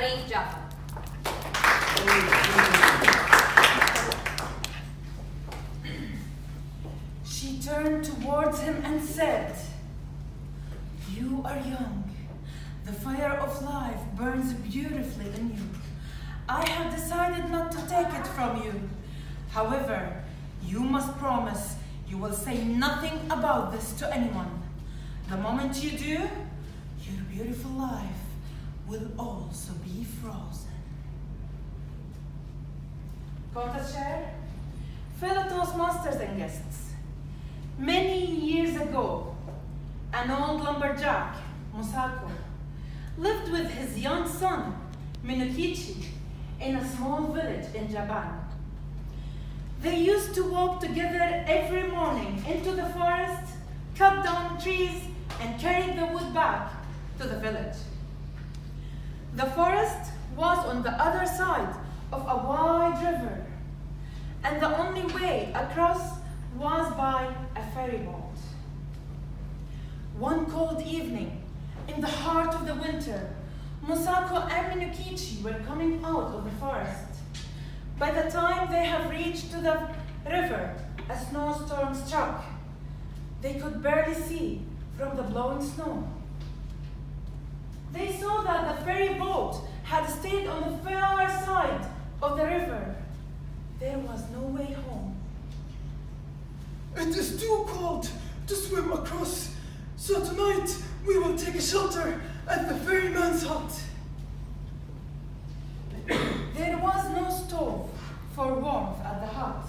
Everybody, Jaban. She turned towards him and said, "You are young. The fire of life burns beautifully in you. I have decided not to take it from you. However, you must promise you will say nothing about this to anyone. The moment you do, your beautiful life will also be frozen." Contest chair, fellow Toastmasters and guests. Many years ago, an old lumberjack, Musako, lived with his young son, Minokichi, in a small village in Jaban. They used to walk together every morning into the forest, cut down trees, and carry the wood back to the village. The forest was on the other side of a wide river, and the only way across was by a ferry boat. One cold evening, in the heart of the winter, Musako and Minokichi were coming out of the forest. By the time they have reached to the river, a snowstorm struck. They could barely see from the blowing snow. They saw that the ferry boat had stayed on the far side of the river. There was no way home. "It is too cold to swim across, so tonight we will take shelter at the ferryman's hut." There was no stove for warmth at the hut.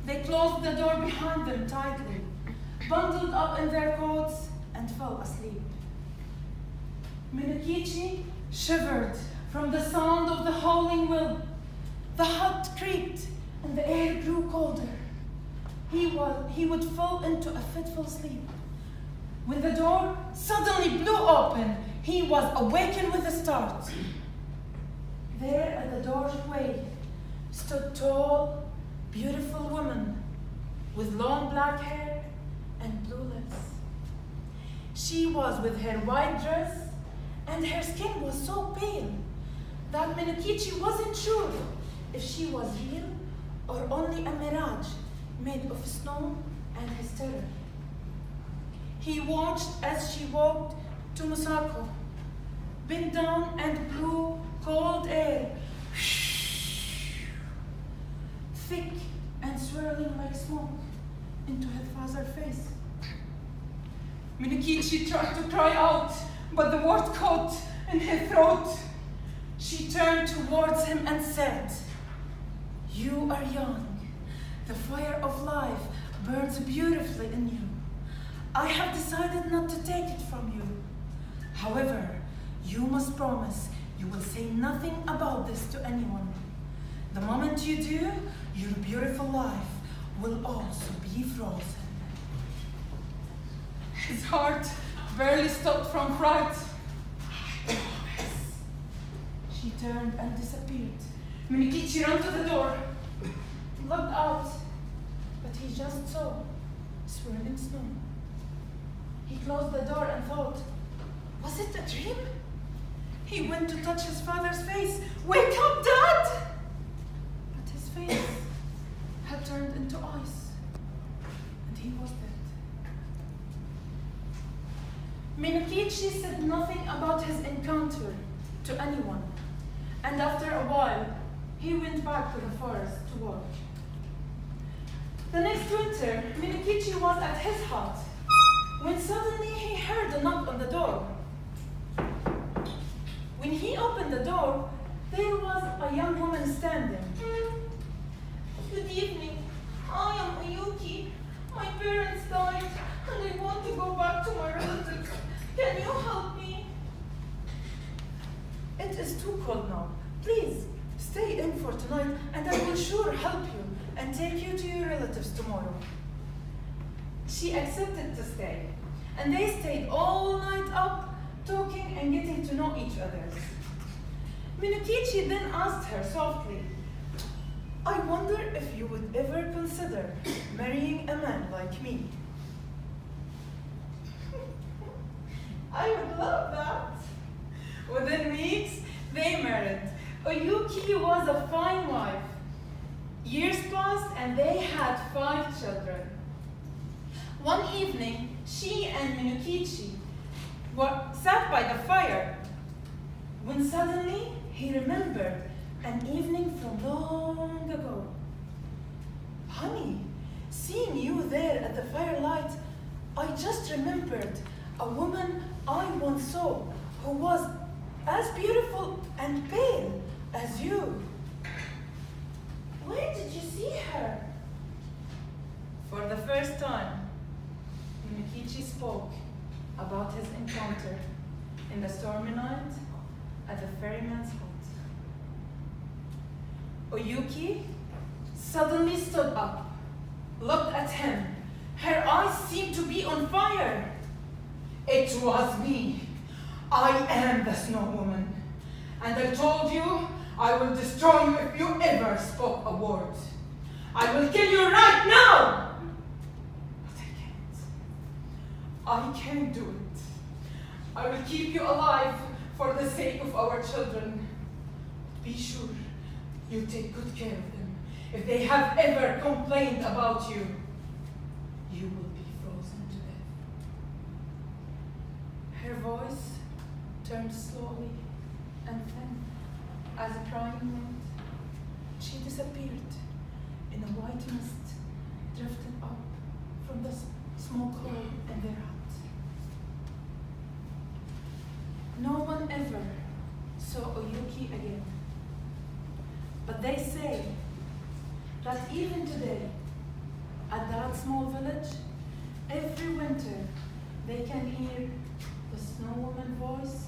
They closed the door behind them tightly, bundled up in their coats, and fell asleep. Minokichi shivered from the sound of the howling wind. The hut creaked, and the air grew colder. He would fall into a fitful sleep. When the door suddenly blew open, he was awakened with a start. There at the doorway stood tall, beautiful woman with long black hair and blue lips. She was with her white dress, and her skin was so pale that Minokichi wasn't sure if she was real or only a mirage made of snow and his terror. He watched as she walked to Musako, bent down and blew cold air, thick and swirling like smoke, into her father's face. Minokichi tried to cry out, but the word caught in her throat. She turned towards him and said, "You are young. The fire of life burns beautifully in you. I have decided not to take it from you. However, you must promise you will say nothing about this to anyone. The moment you do, your beautiful life will also be frozen." His heart barely stopped from fright. She turned and disappeared. Minokichi ran to the door, looked out, but he just saw swirling snow. He closed the door and thought, was it a dream? He went to touch his father's face. "Wake up, Dad!" But his face had turned into ice, and he was dead. Minokichi said nothing about his encounter to anyone, and after a while, he went back to the forest to work. The next winter, Minokichi was at his hut, when suddenly he heard a knock on the door. When he opened the door, there was a young woman standing. "Good evening. I am O-Yuki. My parents died, and I want to go back to my relatives. Can you help me?" "It is too cold now. Please, stay in for tonight, and I will sure help you and take you to your relatives tomorrow." She accepted to stay, and they stayed all night up, talking and getting to know each other. Minokichi then asked her softly, "I wonder if you would ever consider marrying a man like me." "I would love that." Within O-Yuki was a fine wife. Years passed and they had 5 children. One evening, she and Minokichi sat by the fire when suddenly he remembered an evening from long ago. Honey, seeing you there at the firelight, I just remembered a woman I once saw who was as beautiful and pale as you. Where did you see her? For the first time, Minokichi spoke about his encounter in the stormy night at the ferryman's hut. O-Yuki suddenly stood up, looked at him. Her eyes seemed to be on fire. It was me. I am the Snow Woman. And I told you I will destroy you if you ever spoke a word. I will kill you right now! But I can't do it. I will keep you alive for the sake of our children. Be sure you take good care of them. If they have ever complained about you, you will be frozen to death. Her voice turned slowly and thin as a crying wind. She disappeared in a white mist drifted up from the smoke hole in their hut. No one ever saw O-Yuki again. But they say that even today, at that small village, every winter they can hear the Snow Woman voice